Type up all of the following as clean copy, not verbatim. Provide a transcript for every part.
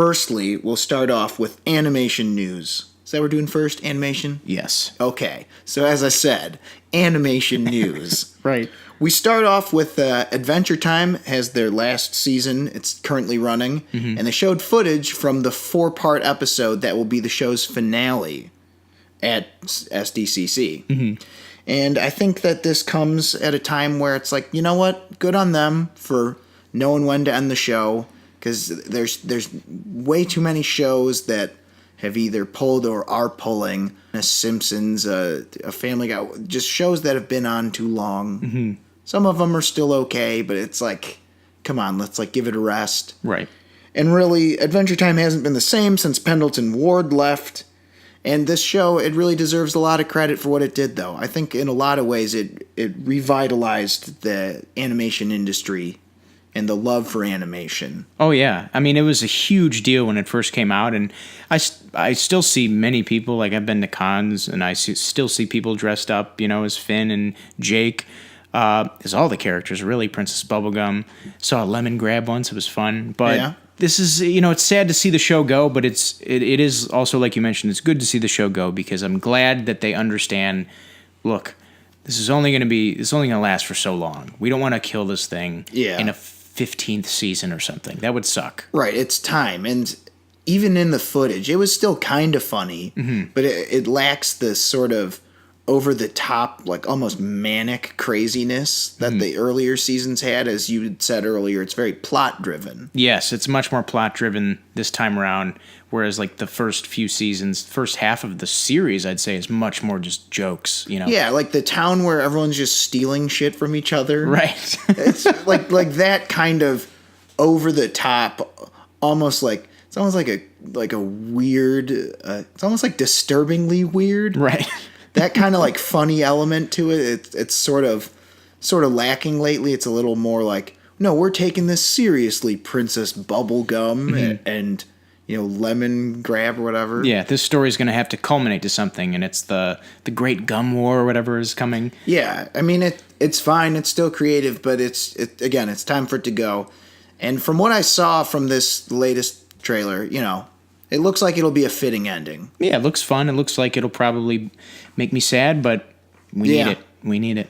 Firstly, we'll start off with animation news. Is that what we're doing first? Animation? Yes. Okay. So as I said, animation news. Right. We start off with Adventure Time has their last season. It's currently running. And they showed footage from the 4-part episode that will be the show's finale at SDCC. And I think that this comes at a time where it's like, you know what? Good on them for knowing when to end the show. Because there's way too many shows that have either pulled or are pulling. A Simpsons, a Family Guy, just shows that have been on too long. Some of them are still okay, but it's like, come on, let's like give it a rest. Right. And really, Adventure Time hasn't been the same since Pendleton Ward left. And this show, it really deserves a lot of credit for what it did, though. I think in a lot of ways it revitalized the animation industry and the love for animation. Oh, yeah. I mean, it was a huge deal when it first came out, and I still see many people, like I've been to cons, and I still see people dressed up, as Finn and Jake, as all the characters, really. Princess Bubblegum. Saw a lemon grab once. It was fun. But yeah. This is, it's sad to see the show go, but it is also, like you mentioned, it's good to see the show go because I'm glad that they understand, look, this is only going to last for so long. We don't want to kill this thing in a 15th season or something. That would suck. Right, it's time. And even in the footage, it was still kind of funny, but it lacks this sort of over-the-top, like almost manic craziness that the earlier seasons had. As you had said earlier, it's very plot-driven. Yes, it's much more plot-driven this time around, whereas like the first few seasons, first half of the series, I'd say, is much more just jokes, Yeah, like the town where everyone's just stealing shit from each other. Right. It's like that kind of over-the-top, almost like, it's almost like a weird, it's almost like disturbingly weird. Right. That kind of like funny element to it, it's sort of lacking lately. It's a little more like, no, we're taking this seriously, Princess Bubblegum and Lemon Grab or whatever. Yeah, this story's going to have to culminate to something, and it's the Great Gum War or whatever is coming. Yeah, I mean it's fine. It's still creative, but it's time for it to go. And from what I saw from this latest trailer, it looks like it'll be a fitting ending. Yeah, it looks fun. It looks like it'll probably make me sad, but we need it. We need it.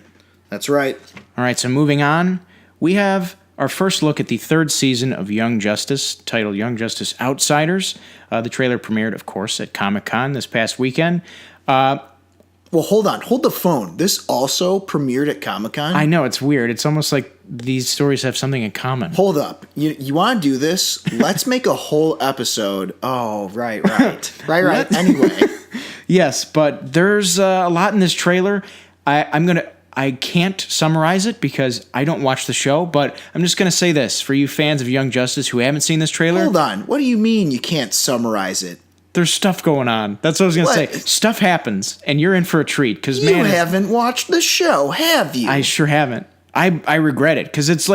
That's right. All right, so moving on, we have our first look at the 3rd season of Young Justice, titled Young Justice Outsiders. The trailer premiered, of course, at Comic-Con this past weekend. Well, hold on. Hold the phone. This also premiered at Comic-Con? I know, it's weird. It's almost like these stories have something in common. Hold up. You want to do this? Let's make a whole episode. Oh, right. Right. Anyway. Yes, but there's a lot in this trailer. I can't summarize it because I don't watch the show, but I'm just going to say this. For you fans of Young Justice who haven't seen this trailer... Hold on. What do you mean you can't summarize it? There's stuff going on. That's what I was going to say. Stuff happens, and you're in for a treat. Because you haven't watched the show, have you? I sure haven't. I regret it, because it's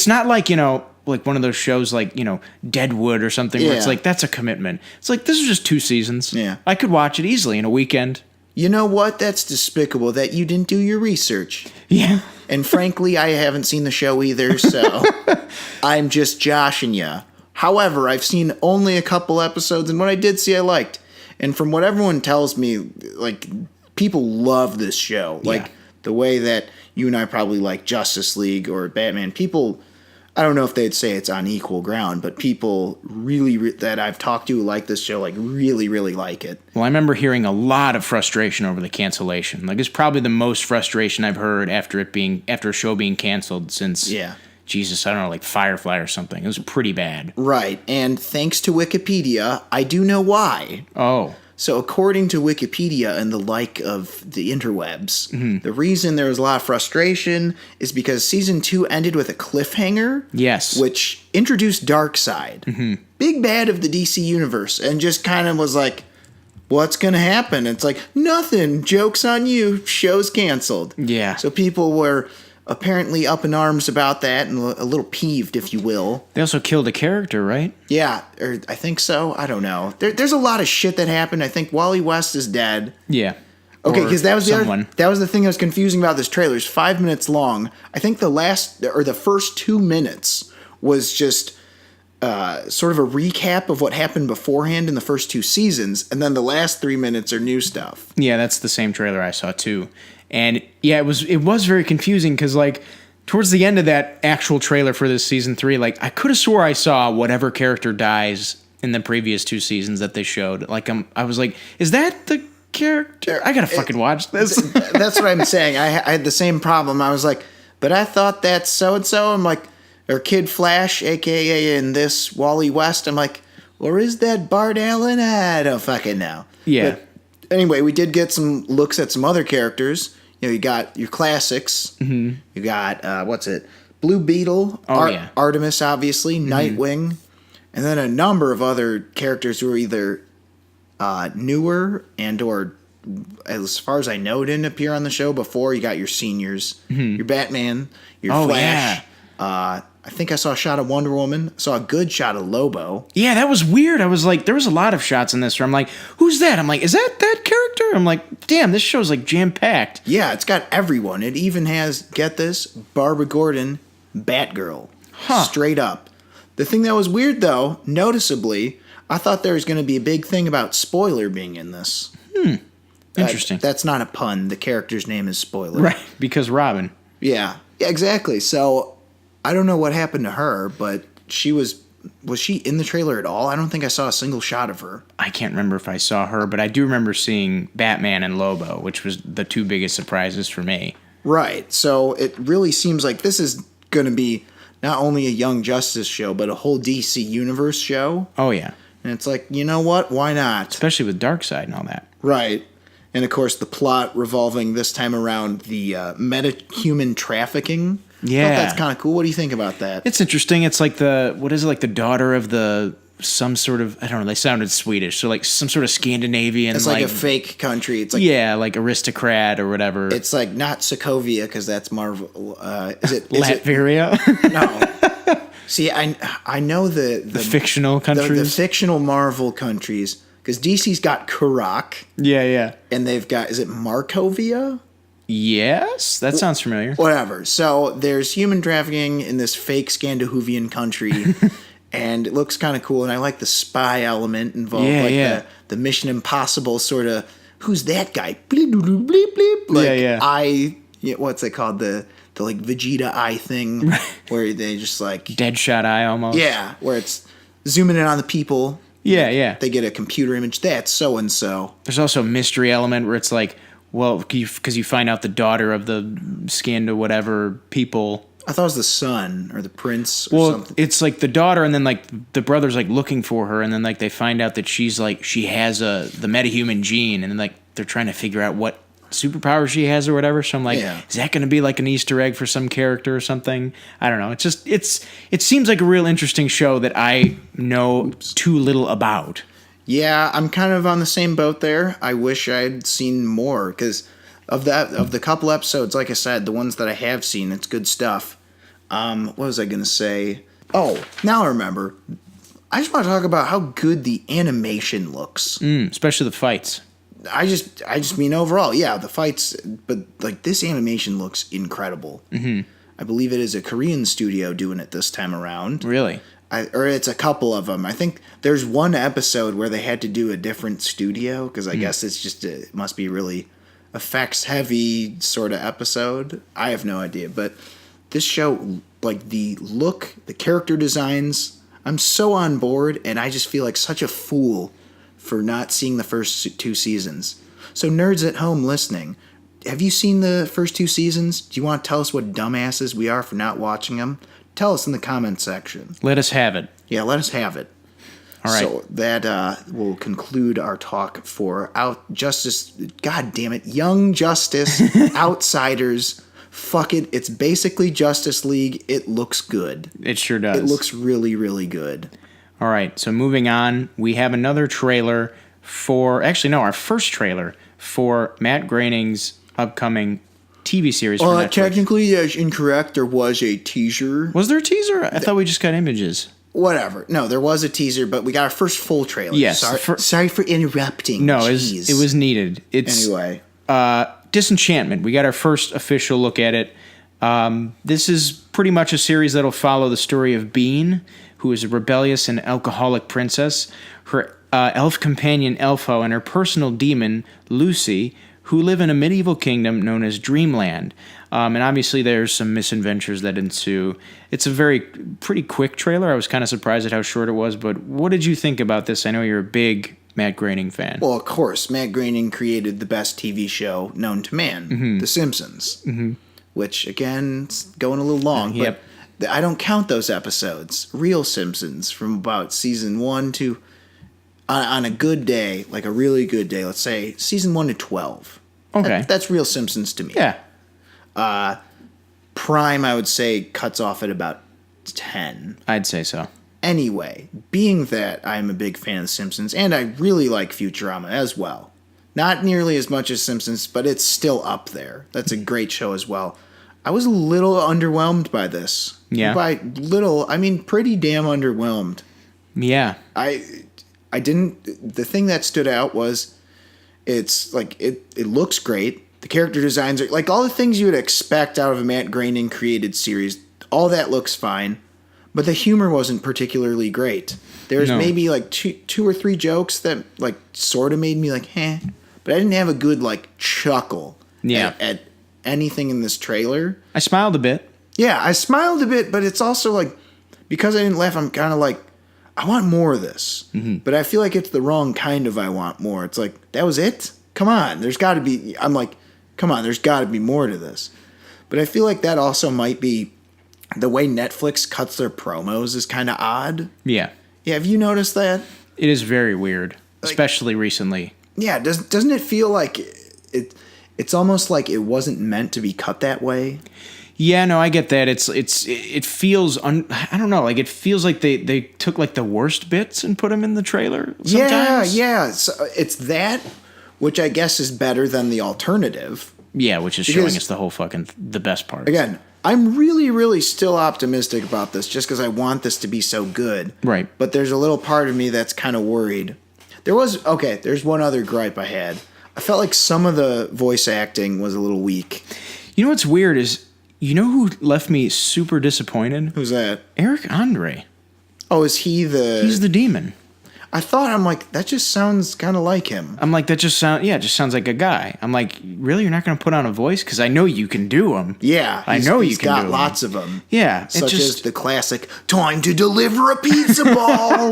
not like, like one of those shows like, Deadwood or something, where it's like, that's a commitment. It's like, this is just 2 seasons. Yeah. I could watch it easily in a weekend. You know what? That's despicable that you didn't do your research. Yeah. And frankly, I haven't seen the show either, so I'm just joshing you. However, I've seen only a couple episodes, and what I did see, I liked. And from what everyone tells me, like, people love this show. Like, the way that you and I probably like Justice League or Batman. People, I don't know if they'd say it's on equal ground, but people really that I've talked to who like this show, like, really, really like it. Well, I remember hearing a lot of frustration over the cancellation. Like, it's probably the most frustration I've heard after a show being canceled since... Yeah. Jesus, I don't know, like Firefly or something. It was pretty bad. Right, and thanks to Wikipedia, I do know why. Oh. So according to Wikipedia and the like of the interwebs, the reason there was a lot of frustration is because Season 2 ended with a cliffhanger. Yes. Which introduced Darkseid, big bad of the DC universe, and just kind of was like, what's going to happen? It's like, nothing, joke's on you, show's canceled. Yeah. So people were... apparently up in arms about that and a little peeved, if you will. They also killed a character, right? Yeah, or I think so. I don't know. There's a lot of shit that happened. I think Wally West is dead. Yeah. Okay, because that was the thing that was confusing about this trailer. It's 5 minutes long. I think the first 2 minutes was just sort of a recap of what happened beforehand in the first 2 seasons, and then the last 3 minutes are new stuff. Yeah, that's the same trailer I saw too. And yeah, it was very confusing because like towards the end of that actual trailer for this season 3, like I could have swore I saw whatever character dies in the previous 2 seasons that they showed. Like I was like, is that the character? I gotta fucking watch this. That's what I'm saying. I had the same problem. I was like, but I thought that's so and so. I'm like, or Kid Flash, aka in this Wally West. I'm like, or is that Bart Allen? I don't fucking know. Yeah. But anyway, we did get some looks at some other characters. You know, you got your classics. Mm-hmm. You got Blue Beetle, Artemis, obviously, Nightwing, and then a number of other characters who are either newer and or, as far as I know, didn't appear on the show before. You got your seniors, your Batman, your Flash. Yeah. I think I saw a shot of Wonder Woman. Saw a good shot of Lobo. Yeah, that was weird. I was like, there was a lot of shots in this where I'm like, who's that? I'm like, is that character? I'm like, damn, this show's like jam-packed. Yeah, it's got everyone. It even has, get this, Barbara Gordon, Batgirl. Huh. Straight up. The thing that was weird, though, noticeably, I thought there was going to be a big thing about Spoiler being in this. Interesting. That's not a pun. The character's name is Spoiler. Right, because Robin. Yeah, exactly. So I don't know what happened to her, but was she in the trailer at all? I don't think I saw a single shot of her. I can't remember if I saw her, but I do remember seeing Batman and Lobo, which was the 2 biggest surprises for me. Right. So it really seems like this is going to be not only a Young Justice show, but a whole DC Universe show. Oh, yeah. And it's like, you know what? Why not? Especially with Darkseid and all that. Right. And of course, the plot revolving this time around the metahuman trafficking. Yeah. I thought that's kind of cool. What do you think about that? It's interesting. It's like like the daughter of some sort of, I don't know, they sounded Swedish. So like some sort of Scandinavian. It's like a fake country. It's like, yeah, like aristocrat or whatever. It's like not Sokovia because that's Marvel. Is it Latveria? No. See, I know the fictional countries. The fictional Marvel countries. Because DC's got Karak. Yeah. And they've got, is it Markovia? Yes, that sounds familiar. Whatever. So there's human trafficking in this fake Scandinavian country, and it looks kind of cool. And I like the spy element involved, the Mission Impossible sort of. Who's that guy? Bleep, bleep, bleep, bleep. Like what's it called? The like Vegeta eye thing, where they just like Deadshot eye almost. Yeah, where it's zooming in on the people. Yeah. They get a computer image. That's so and so. There's also a mystery element where it's like, well, because you find out the daughter of the Scanda whatever people. I thought it was the son or the prince or something. It's like the daughter, and then like the brother's like looking for her, and then like they find out that she's like she has the metahuman gene, and then like they're trying to figure out what superpower she has or whatever. So I'm like, is that going to be like an Easter egg for some character or something? I don't know. It's just it seems like a real interesting show that I know too little about. Yeah, I'm kind of on the same boat there. I wish I'd seen more because of the couple episodes, like I said, the ones that I have seen, it's good stuff. What was I going to say? Oh, now I remember. I just want to talk about how good the animation looks. Especially the fights. I just mean overall, yeah, the fights, but like this animation looks incredible. Mm-hmm. I believe it is a Korean studio doing it this time around. Really? Or it's a couple of them. I think there's one episode where they had to do a different studio because I guess it's just it must be really effects heavy sort of episode. I have no idea, but this show, like the look, the character designs, I'm so on board, and I just feel like such a fool for not seeing the first 2 seasons. So nerds at home listening, have you seen the first 2 seasons? Do you want to tell us what dumbasses we are for not watching them? Tell us in the comment section. Let us have it. Yeah, let us have it. All right. So that will conclude our talk for Young Justice, Outsiders. Fuck it. It's basically Justice League. It looks good. It sure does. It looks really, really good. All right. So moving on, we have another trailer our first trailer for Matt Groening's upcoming TV series for Netflix. Technically, that's incorrect. There was a teaser. Was there a teaser? I thought we just got images. Whatever. No, there was a teaser, but we got our first full trailer. Yes. Sorry for interrupting. No, it was needed. Anyway. Disenchantment. We got our first official look at it. This is pretty much a series that'll follow the story of Bean, who is a rebellious and alcoholic princess, her elf companion Elfo, and her personal demon Lucy, who live in a medieval kingdom known as Dreamland. And obviously there's some misadventures that ensue. It's a pretty quick trailer. I was kind of surprised at how short it was, but what did you think about this? I know you're a big Matt Groening fan. Well, of course, Matt Groening created the best TV show known to man, The Simpsons, which, again, it's going a little long, but I don't count those episodes. Real Simpsons from about season 1 to, on a good day, like a really good day, let's say season 1 to 12. Okay. That's real Simpsons to me. Yeah. Prime, I would say, cuts off at about 10. I'd say so. Anyway, being that I'm a big fan of The Simpsons, and I really like Futurama as well. Not nearly as much as Simpsons, but it's still up there. That's a great show as well. I was a little underwhelmed by this. Yeah. By little, I mean pretty damn underwhelmed. Yeah. I didn't... The thing that stood out was it's like, it looks great. The character designs are... Like, all the things you would expect out of a Matt Groening created series, all that looks fine. But the humor wasn't particularly great. There's maybe like two or three jokes that like sort of made me like, but I didn't have a good like chuckle at anything in this trailer. I smiled a bit. Yeah, I smiled a bit, but it's also like, because I didn't laugh, I'm kind of like, I want more of this. But I feel like it's the wrong kind of I want more. It's like, that was it? Come on, there's got to be, I'm like, come on, there's got to be more to this. But I feel like that also might be, the way Netflix cuts their promos is kind of odd. Yeah. Yeah, have you noticed that? It is very weird, especially recently. Yeah, doesn't it feel like it's almost like it wasn't meant to be cut that way? Yeah, no, I get that. It feels I don't know, like it feels like they took like the worst bits and put them in the trailer sometimes. Yeah. So it's that, which I guess is better than the alternative. Yeah, which is showing us the whole the best part. Again, I'm really, really still optimistic about this just because I want this to be so good. Right. But there's a little part of me that's kind of worried. There's one other gripe I had. I felt like some of the voice acting was a little weak. You know what's weird is, you know who left me super disappointed? Who's that? Eric Andre. Oh, is he He's the demon. I thought, I'm like, that just sounds kind of like him. I'm like, it just sounds like a guy. I'm like, really? You're not going to put on a voice? Because I know you can do them. Yeah. I know you can do them. He's got lots of them. Yeah. Such as the classic, time to deliver a pizza ball.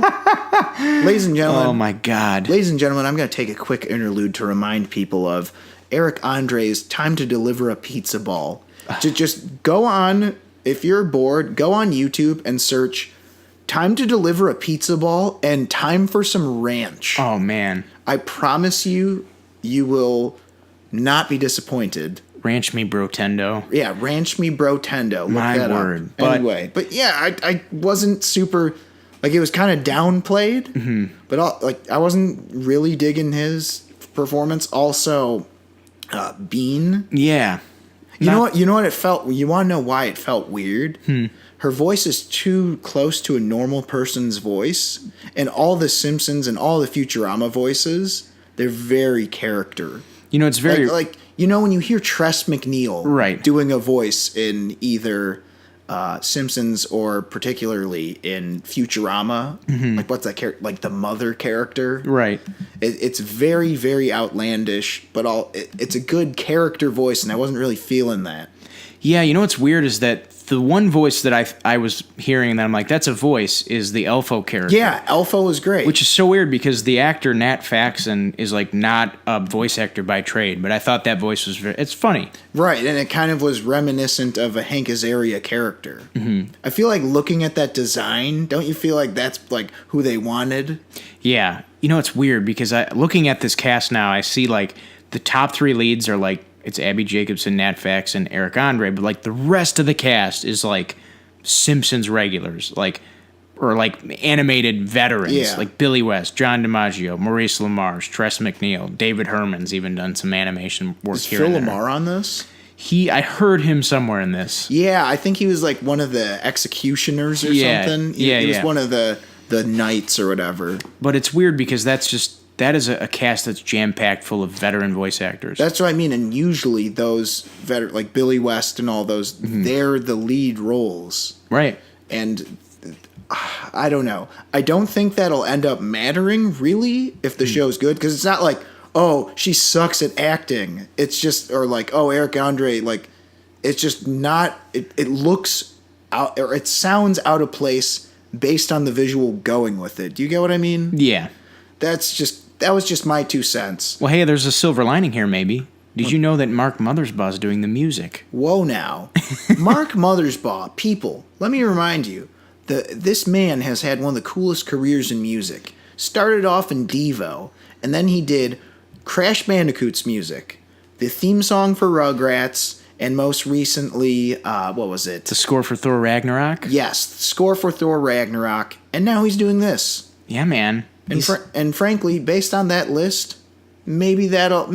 Ladies and gentlemen. Oh, my God. Ladies and gentlemen, I'm going to take a quick interlude to remind people of Eric Andre's Time to Deliver a Pizza Ball. Just go on, if you're bored, go on YouTube and search Time to Deliver a Pizza Ball and Time for Some Ranch. Oh, man. I promise you will not be disappointed. Ranch me brotendo. Yeah, Ranch me brotendo. Look My that word. Up. Anyway, but yeah, I wasn't super, like, it was kind of downplayed, but I wasn't really digging his performance. Also, Bean. Yeah. You know what it felt, you want to know why it felt weird? Her voice is too close to a normal person's voice, and all the Simpsons and all the Futurama voices, they're very character. You know, it's very... Like when you hear Tress MacNeille doing a voice in either Simpsons or particularly in Futurama, like what's that character? Like the mother character? Right. It's very, very outlandish, but it's a good character voice, and I wasn't really feeling that. Yeah, you know what's weird is that the one voice that I was hearing that I'm like, that's a voice, is the Elfo character. Yeah, Elfo was great. Which is so weird because the actor Nat Faxon is like not a voice actor by trade, but I thought that voice was it's funny. Right, and it kind of was reminiscent of a Hank Azaria character. I feel like looking at that design, don't you feel like that's like who they wanted? Yeah. You know, it's weird because looking at this cast now, I see like the top three leads are like, it's Abby Jacobson, Nat Faxon, Eric Andre, but like the rest of the cast is like Simpsons regulars, or like animated veterans, like Billy West, John DiMaggio, Maurice LaMarche, Tress MacNeille, David Herman's even done some animation work here. Is Phil LaMarr on this? I heard him somewhere in this. Yeah, I think he was like one of the executioners or something. He was one of the knights or whatever. But it's weird because that is a cast that's jam-packed full of veteran voice actors. That's what I mean, and usually those like Billy West and all those, they're the lead roles. Right. And I don't know. I don't think that'll end up mattering really if the show's good, because it's not like, oh, she sucks at acting. It's just, or like, oh, Eric Andre, like, it's just not. It looks out, or it sounds out of place based on the visual going with it. Do you get what I mean? Yeah. That was just my 2 cents. Well, hey, there's a silver lining here, maybe. Did you know that Mark Mothersbaugh is doing the music? Whoa now. Mark Mothersbaugh, people, let me remind you, this man has had one of the coolest careers in music. Started off in Devo, and then he did Crash Bandicoot's music, the theme song for Rugrats, and most recently, what was it? The score for Thor Ragnarok? Yes, the score for Thor Ragnarok, and now he's doing this. Yeah, man. And frankly, based on that list, maybe that'll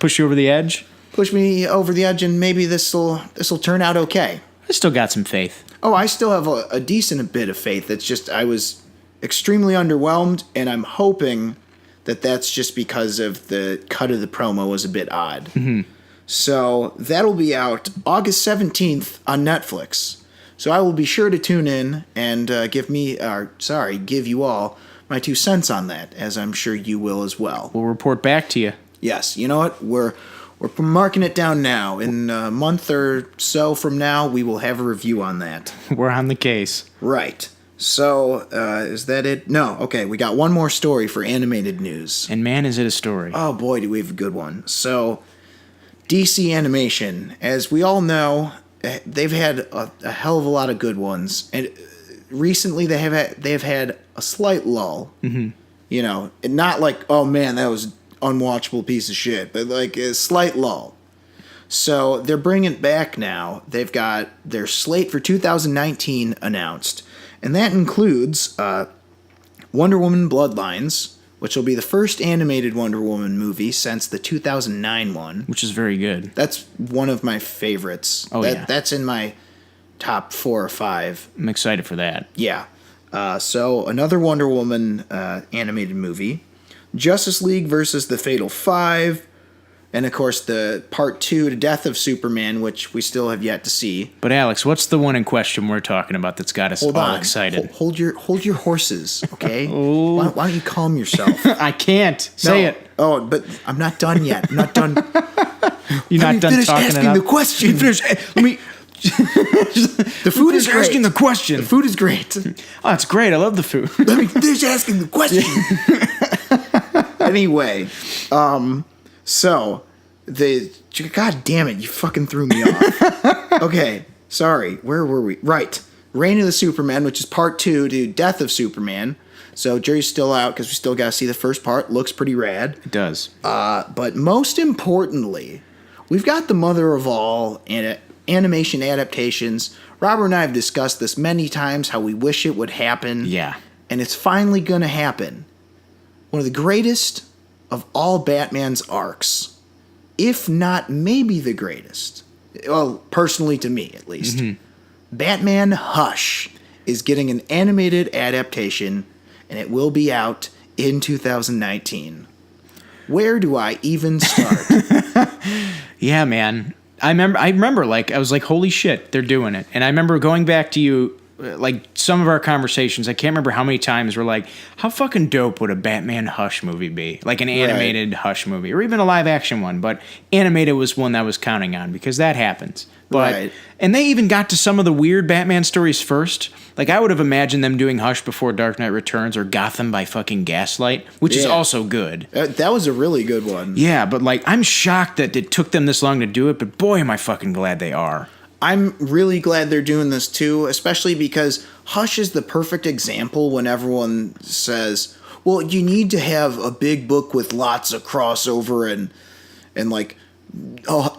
push you over the edge? Push me over the edge, and maybe this'll turn out okay. I still got some faith. Oh, I still have a decent bit of faith. It's just I was extremely underwhelmed, and I'm hoping that that's just because of the cut of the promo was a bit odd. Mm-hmm. So that'll be out August 17th on Netflix. So I will be sure to tune in and give you all my 2 cents on that, as I'm sure you will as well. We'll report back to you. Yes, you know what? We're marking it down now. In a month or so from now, we will have a review on that. We're on the case. Right. So, is that it? No. Okay, we got one more story for animated news. And man, is it a story. Oh boy, do we have a good one. So, DC Animation, as we all know, they've had a hell of a lot of good ones. And recently they have had a slight lull. Mm-hmm. You know, not like, oh man, that was unwatchable piece of shit, but like a slight lull. So they're bringing it back now. They've got their slate for 2019 announced, and that includes Wonder Woman Bloodlines, which will be the first animated Wonder Woman movie since the 2009 one. Which is very good. That's one of my favorites. Oh, yeah. That's in my top 4 or 5. I'm excited for that. Yeah. So another Wonder Woman animated movie. Justice League versus the Fatal Five, and of course the Part 2 to Death of Superman, which we still have yet to see. But Alex, what's the one in question we're talking about that's got us all excited? Hold your horses, okay? Why don't you calm yourself? I can't say it. Oh, but I'm not done yet. I'm not done. You're not done talking asking the question. Let me. The food is great. Asking the question. The food is great. Oh, it's great. I love the food. Let me finish asking the question. Anyway, so God damn it, you fucking threw me off. Okay, sorry. Where were we? Right. Reign of the Supermen, which is Part 2 to Death of Superman. So jury's still out because we still got to see the first part. Looks pretty rad. It does. But most importantly, we've got the mother of all animation adaptations. Robert and I have discussed this many times, how we wish it would happen. Yeah. And it's finally going to happen. One of the greatest of all Batman's arcs, if not maybe the greatest. Well, personally to me, at least. Mm-hmm. Batman Hush is getting an animated adaptation, and it will be out in 2019. Where do I even start? Yeah, man. I remember, like, I was like, holy shit, they're doing it. And I remember going back to you, like, some of our conversations, I can't remember how many times we're like, how fucking dope would a Batman Hush movie be? Like an animated Hush movie, or even a live action one. But animated was one that I was counting on, because that happens. But And they even got to some of the weird Batman stories first. Like, I would have imagined them doing Hush before Dark Knight Returns or Gotham by fucking Gaslight, which is also good. That was a really good one. Yeah, but, like, I'm shocked that it took them this long to do it, but boy, am I fucking glad they are. I'm really glad they're doing this too, especially because Hush is the perfect example when everyone says, well, you need to have a big book with lots of crossover and like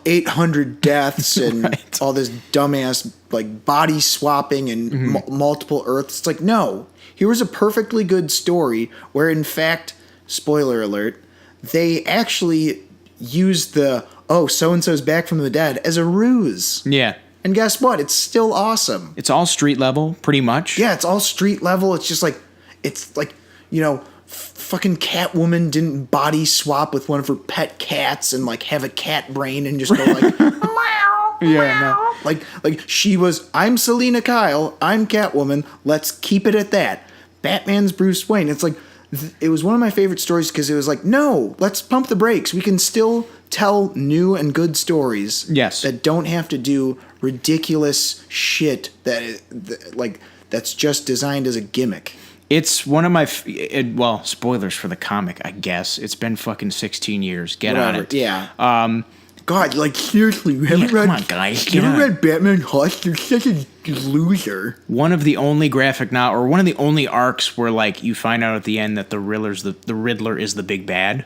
800 deaths and all this dumbass like body swapping and multiple Earths. It's like, no, here was a perfectly good story where, in fact, spoiler alert, they actually used the, oh, so-and-so's back from the dead as a ruse. Yeah. And guess what? It's still awesome. It's all street level, pretty much. Yeah, it's all street level. It's just like, you know, fucking Catwoman didn't body swap with one of her pet cats and like have a cat brain and just go like, meow. Yeah, no. Like she was, I'm Selena Kyle, I'm Catwoman, let's keep it at that. Batman's Bruce Wayne. It's like, it was one of my favorite stories because it was like, no, let's pump the brakes. We can still tell new and good stories. Yes. That don't have to do ridiculous shit that's just designed as a gimmick. It's one of my, well, spoilers for the comic, I guess. It's been fucking 16 years. Get on it. Yeah. God, like seriously, you haven't read? Come on, guys. You haven't read Batman Hush? You're such a loser. One of the only graphic novel, or one of the only arcs where like you find out at the end that the Riddler is the big bad.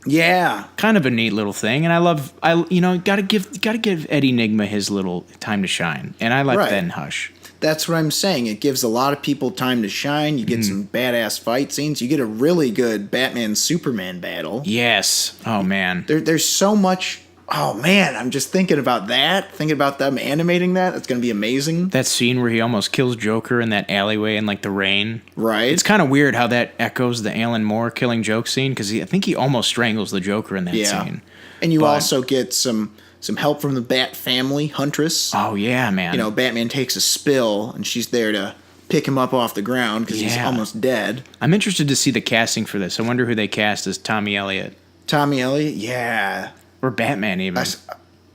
Yeah, kind of a neat little thing, and gotta give Eddie Nigma his little time to shine, and I like that in Hush. That's what I'm saying. It gives a lot of people time to shine. You get some badass fight scenes. You get a really good Batman Superman battle. Yes. Oh man. There's so much. Oh man, I'm just thinking about that. Thinking about them animating that. It's gonna be amazing. That scene where he almost kills Joker in that alleyway in like the rain. Right. It's kind of weird how that echoes the Alan Moore killing Joke scene because I think he almost strangles the Joker in that scene. And you also get some help from the Bat family, Huntress. Oh yeah, man. You know, Batman takes a spill and she's there to pick him up off the ground because he's almost dead. I'm interested to see the casting for this. I wonder who they cast as Tommy Elliott. Tommy Elliott, yeah. Or Batman, even.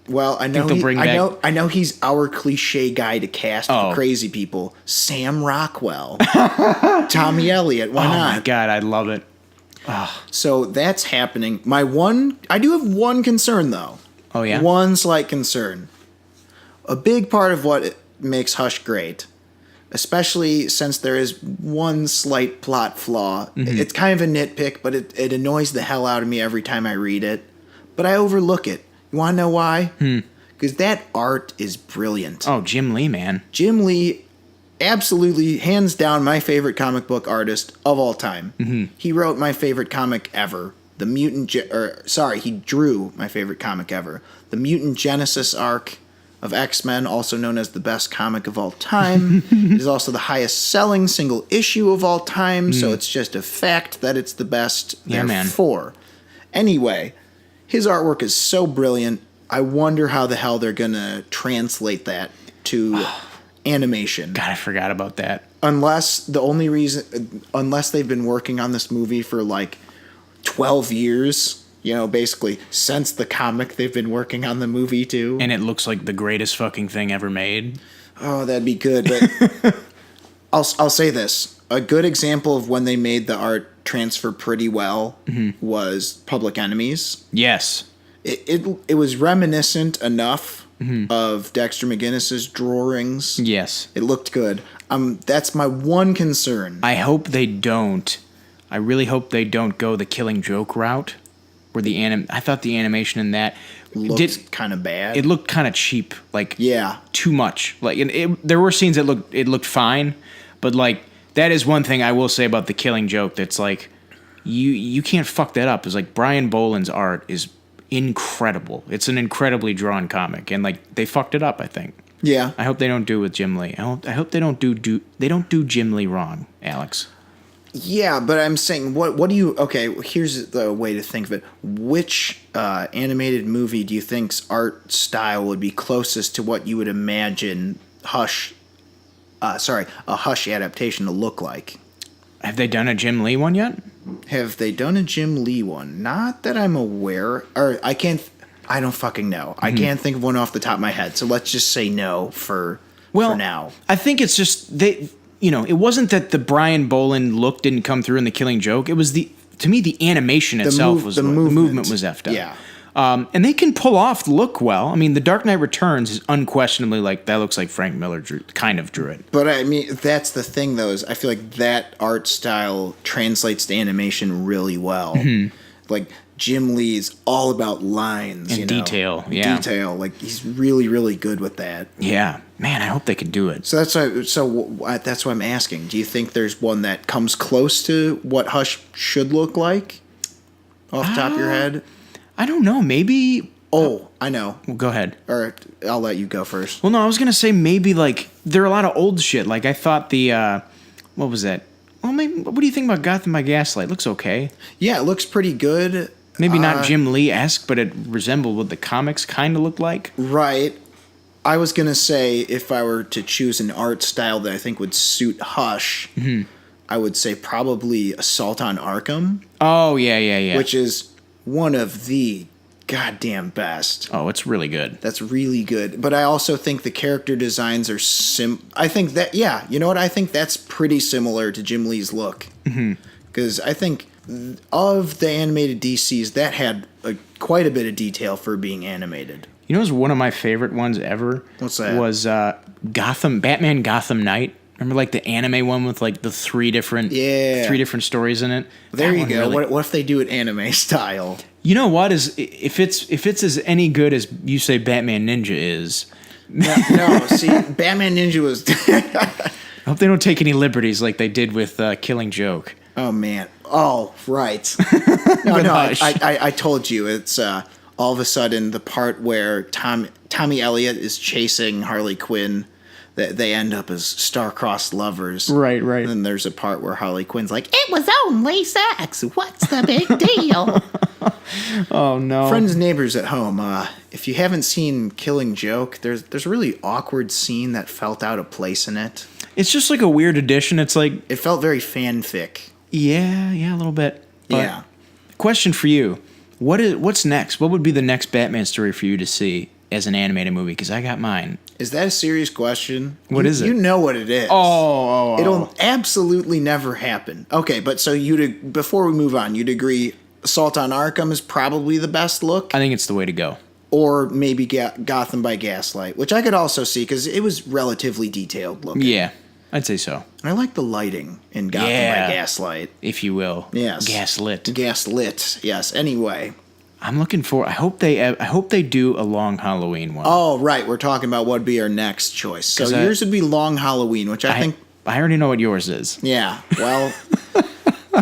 I know he's our cliche guy to cast for crazy people. Sam Rockwell, Tommy Elliott. Why not? Oh my god, I love it. So that's happening. I do have one concern though. Oh yeah. One slight concern. A big part of what makes Hush great, especially since there is one slight plot flaw. It's kind of a nitpick, but it annoys the hell out of me every time I read it. But I overlook it. You want to know why? Because that art is brilliant. Oh, Jim Lee, man. Jim Lee, absolutely, hands down, my favorite comic book artist of all time. He wrote my favorite comic ever. He drew my favorite comic ever. The Mutant Genesis arc of X-Men, also known as the best comic of all time. It is also the highest selling single issue of all time, so it's just a fact that it's the best. Yeah, man. Anyway, his artwork is so brilliant. I wonder how the hell they're going to translate that to animation. God, I forgot about that. Unless they've been working on this movie for like 12 years, basically since the comic they've been working on the movie too. And it looks like the greatest fucking thing ever made. Oh, that'd be good. But I'll say this. A good example of when they made the art transfer pretty well was Public Enemies. Yes. It was reminiscent enough of Dexter McGinnis's drawings. Yes. It looked good. That's my one concern. I hope they don't. I really hope they don't go the Killing Joke route, where I thought the animation in that looked kind of bad. It looked kind of cheap, too much. There were scenes that looked fine, but that is one thing I will say about the Killing Joke. That's like you can't fuck that up. It's like Brian Boland's art is incredible. It's an incredibly drawn comic, and they fucked it up. I think. Yeah. I hope they don't do it with Jim Lee. I hope they don't do Jim Lee wrong, Alex. Yeah, but I'm saying, what do you... Okay, here's the way to think of it. Which animated movie do you think's art style would be closest to what you would imagine a Hush adaptation to look like? Have they done a Jim Lee one yet? Have they done a Jim Lee one? Not that I'm aware. Or I don't fucking know. I can't think of one off the top of my head. So let's just say no for now. I think it's just... it wasn't that the Brian Boland look didn't come through in the Killing Joke. It was to me, the animation itself the movement was effed up. Yeah. And they can pull off the look well. I mean, The Dark Knight Returns is unquestionably that looks like Frank Miller drew it. But I mean, that's the thing though, is I feel like that art style translates to animation really well. Like Jim Lee's all about lines and detail. Yeah. Detail. He's really, really good with that. Yeah. Man, I hope they can do it. So that's why I'm asking. Do you think there's one that comes close to what Hush should look like? Off the top of your head? I don't know. Maybe... Oh, I know. Well, go ahead. Or I'll let you go first. Well, no, I was going to say maybe there are a lot of old shit. I thought what was that? Well, maybe, what do you think about Gotham by Gaslight? Looks okay. Yeah, it looks pretty good. Maybe not Jim Lee-esque, but it resembled what the comics kind of looked like. Right. I was going to say, if I were to choose an art style that I think would suit Hush, I would say probably Assault on Arkham. Oh, yeah. Which is one of the goddamn best. Oh, it's really good. That's really good. But I also think the character designs are I think that, yeah, you know what? I think that's pretty similar to Jim Lee's look. Because I think of the animated DCs, that had quite a bit of detail for being animated. You know, it was one of my favorite ones ever. What's that? Was Batman Gotham Knight. Remember, like, the anime one with, like, the three different stories in it? There you go. What if they do it anime style? You know what? If it's as any good as you say Batman Ninja is. No, see, Batman Ninja was... I hope they don't take any liberties like they did with Killing Joke. Oh, man. Oh, right. No, I told you. It's all of a sudden the part where Tommy Elliott is chasing Harley Quinn, that they end up as star-crossed lovers. Right. And then there's a part where Harley Quinn's like, it was only sex. What's the big deal? Oh, no. Friends and neighbors at home, if you haven't seen Killing Joke, there's a really awkward scene that felt out of place in it. It's just like a weird addition. It's like... It felt very fanfic. Yeah, a little bit. But yeah. Question for you. What's next? What would be the next Batman story for you to see as an animated movie? Because I got mine. Is that a serious question? What is it? You know what it is. Oh. It'll absolutely never happen. Okay, but so before we move on, you'd agree Assault on Arkham is probably the best look? I think it's the way to go. Or maybe Gotham by Gaslight, which I could also see because it was relatively detailed looking. Yeah, I'd say so. And I like the lighting in Gotham by Gaslight. If you will. Yes. Gaslit, yes. Anyway. I'm looking for... I hope they do a Long Halloween one. Oh, right. We're talking about what would be our next choice. So yours would be Long Halloween, which I think... I already know what yours is. Yeah. Well,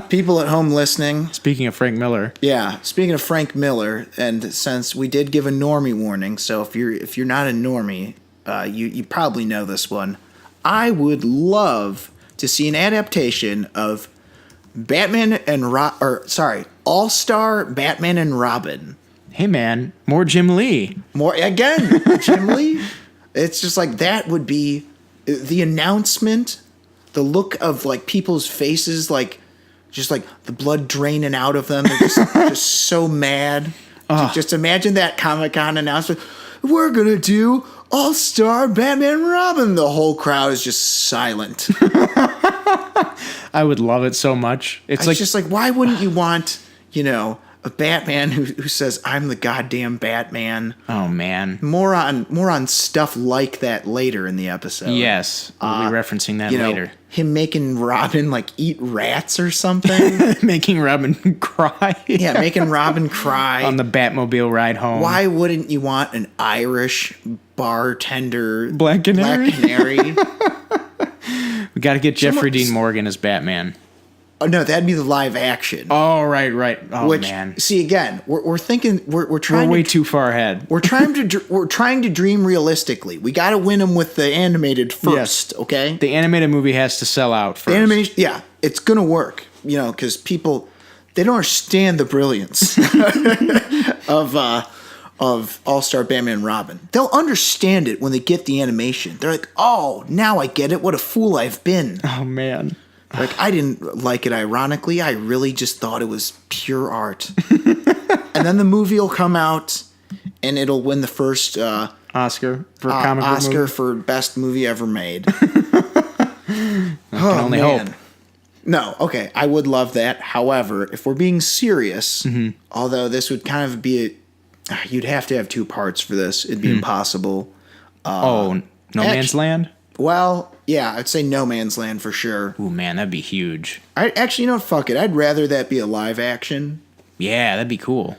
people at home listening... Speaking of Frank Miller. Yeah. Speaking of Frank Miller, and since we did give a normie warning, so if you're not a normie, you probably know this one. I would love to see an adaptation of All-Star Batman and Robin. Hey, man, more Jim Lee. Jim Lee. It's just like that would be the announcement, the look of like people's faces, like just like the blood draining out of them. They're just so mad. Just imagine that Comic-Con announcement. We're gonna do All-Star Batman and Robin. The whole crowd is just silent. I would love it so much. It's just like, why wouldn't you want, a Batman who says, I'm the goddamn Batman? Oh, man. More on stuff like that later in the episode. Yes. We'll be referencing that later. Him making Robin, like, eat rats or something. Making Robin cry. Yeah, making Robin cry. On the Batmobile ride home. Why wouldn't you want an Irish bartender? Black Canary. We got to get Jeffrey Dean Morgan as Batman. Oh no, that'd be the live action. Oh right. Oh man. See again, we're thinking we're trying. We're way too far ahead. We're trying to dream realistically. We got to win them with the animated first. Yes. Okay. The animated movie has to sell out first. The animation, yeah, it's gonna work. Because people they don't understand the brilliance of All-Star Batman and Robin. They'll understand it when they get the animation. They're like, oh, now I get it. What a fool I've been. Oh, man. Like, I didn't like it ironically. I really just thought it was pure art. And then the movie will come out, and it'll win the first... Oscar for comic book Oscar movie? For best movie ever made. I can only hope. No, okay, I would love that. However, if we're being serious, although this would kind of be... You'd have to have two parts for this. It'd be impossible. No Man's Land? Well, yeah, I'd say No Man's Land for sure. Ooh, man, that'd be huge. Fuck it. I'd rather that be a live action. Yeah, that'd be cool.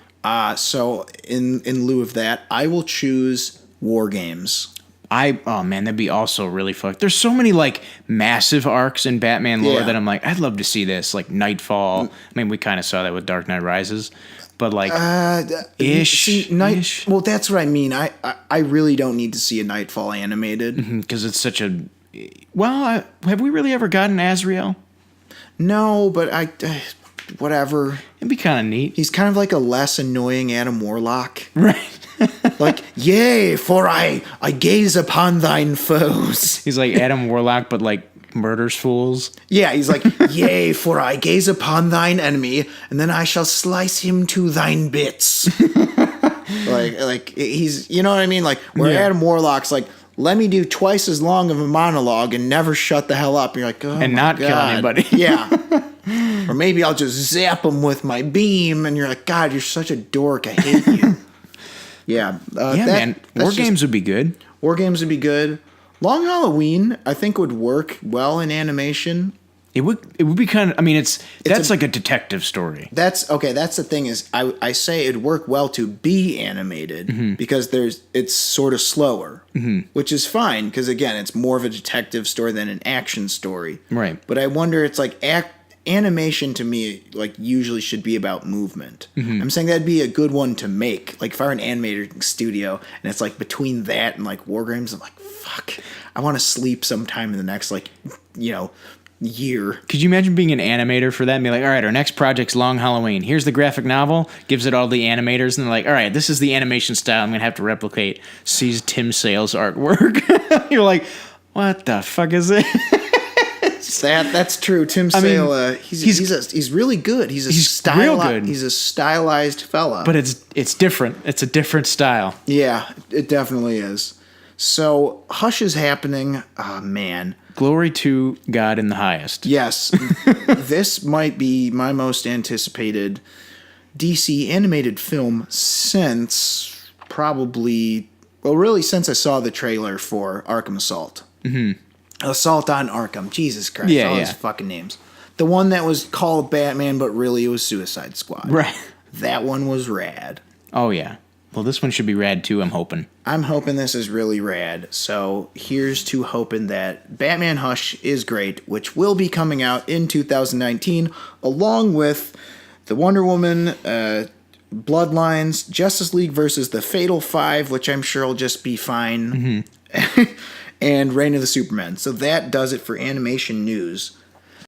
So in lieu of that, I will choose War Games. That'd be also really fucked. There's so many like massive arcs in Batman lore that I'm like, I'd love to see this. Like Nightfall. I mean, we kind of saw that with Dark Knight Rises. But like ish. Well, that's what I mean. I really don't need to see a Nightfall animated because it's such a. Well, have we really ever gotten Azrael? No, but whatever. It'd be kind of neat. He's kind of like a less annoying Adam Warlock, right? Like, yea, for I gaze upon thine foes. He's like Adam Warlock, but like murders fools. Yeah, he's like, yea, for I gaze upon thine enemy, and then I shall slice him to thine bits. like he's, you know what I mean? Like, where Adam Warlock's like, let me do twice as long of a monologue and never shut the hell up. And you're like, oh, and my not God. kill anybody. Yeah. Or maybe I'll just zap him with my beam, and you're like, God, you're such a dork. I hate you. Yeah. Man. War games would be good. War games would be good. Long Halloween, I think, would work well in animation. It would be kind of. I mean, that's like a detective story. That's okay. That's the thing is, I say it'd work well to be animated because it's sort of slower, which is fine because again, it's more of a detective story than an action story. Right. But I wonder, it's like animation to me, like usually should be about movement. I'm saying that'd be a good one to make. Like if I were an animator studio and it's like between that and like war games, I'm like, fuck, I want to sleep sometime in the next year. Could you imagine being an animator for that and be like, all right, our next project's Long Halloween. Here's the graphic novel, gives it all the animators, and they're like, all right, this is the animation style I'm going to have to replicate. Sees Tim Sale's artwork. You're like, what the fuck is it? That's true. Tim Sale, he's really good. He's real good. He's a stylized fella. But it's different. It's a different style. Yeah, it definitely is. So Hush is happening. Oh, man. Glory to God in the highest. Yes. This might be my most anticipated DC animated film since since I saw the trailer for Arkham Assault. Assault on Arkham. Jesus Christ. Yeah, all those fucking names. The one that was called Batman, but really it was Suicide Squad. Right. That one was rad. Oh, yeah. Well, this one should be rad, too, I'm hoping. I'm hoping this is really rad. So here's to hoping that Batman Hush is great, which will be coming out in 2019, along with the Wonder Woman, Bloodlines, Justice League versus the Fatal Five, which I'm sure will just be fine, and Reign of the Supermen. So that does it for animation news.